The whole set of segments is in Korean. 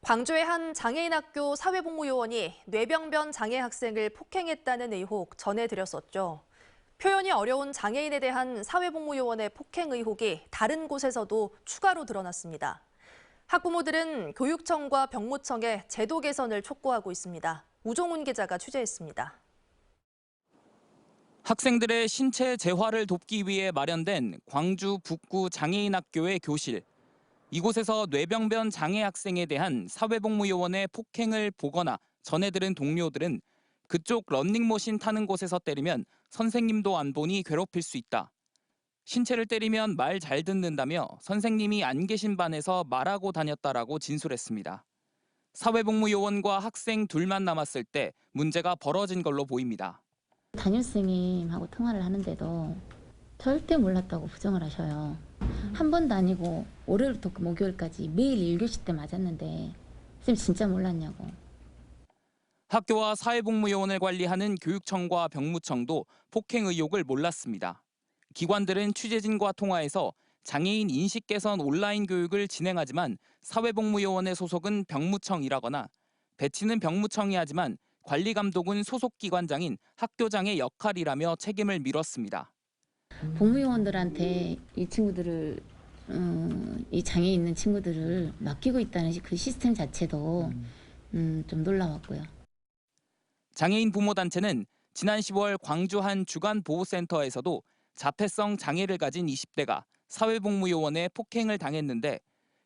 광주의 한 장애인학교 사회복무요원이 뇌병변 장애 학생을 폭행했다는 의혹 전해드렸었죠. 표현이 어려운 장애인에 대한 사회복무요원의 폭행 의혹이 다른 곳에서도 추가로 드러났습니다. 학부모들은 교육청과 병무청에 제도 개선을 촉구하고 있습니다. 우종훈 기자가 취재했습니다. 학생들의 신체 재활을 돕기 위해 마련된 광주 북구 장애인학교의 교실. 이곳에서 뇌병변 장애 학생에 대한 사회복무요원의 폭행을 보거나 전해들은 동료들은 그쪽 런닝머신 타는 곳에서 때리면 선생님도 안 보니 괴롭힐 수 있다. 신체를 때리면 말 잘 듣는다며 선생님이 안 계신 반에서 말하고 다녔다라고 진술했습니다. 사회복무요원과 학생 둘만 남았을 때 문제가 벌어진 걸로 보입니다. 담임선생님하고 통화를 하는데도 절대 몰랐다고 부정을 하셔요. 한 번도 아니고 월요일부터 목요일까지 매일 1교시 때 맞았는데 쌤 진짜 몰랐냐고. 학교와 사회복무요원을 관리하는 교육청과 병무청도 폭행 의혹을 몰랐습니다. 기관들은 취재진과 통화해서 장애인 인식 개선 온라인 교육을 진행하지만 사회복무요원의 소속은 병무청이라거나 배치는 병무청이 하지만 관리 감독은 소속 기관장인 학교장의 역할이라며 책임을 밀었습니다. 복무요원들한테 이 친구들을 이 장애 있는 친구들을 맡기고 있다는 그 시스템 자체도 좀 놀라웠고요. 장애인 부모단체는 지난 10월 광주 한 주간보호센터에서도 자폐성 장애를 가진 20대가 사회복무요원의 폭행을 당했는데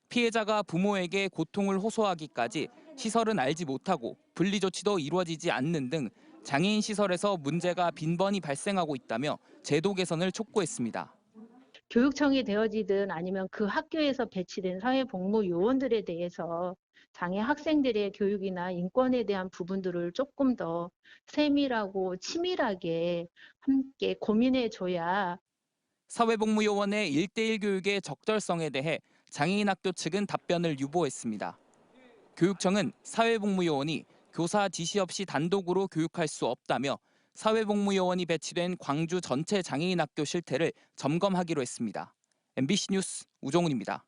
피해자가 부모에게 고통을 호소하기까지 시설은 알지 못하고 분리 조치도 이루어지지 않는 등 장애인 시설에서 문제가 빈번히 발생하고 있다며 제도 개선을 촉구했습니다. 교육청이 되어지든 아니면 그 학교에서 배치된 사회복무요원들에 대해서 장애 학생들의 교육이나 인권에 대한 부분들을 조금 더 세밀하고 치밀하게 함께 고민해줘야. 사회복무요원의 1대1 교육의 적절성에 대해 장애인 학교 측은 답변을 유보했습니다. 교육청은 사회복무요원이 교사 지시 없이 단독으로 교육할 수 없다며 사회복무요원이 배치된 광주 전체 장애인 학교 실태를 점검하기로 했습니다. MBC 뉴스 우종훈입니다.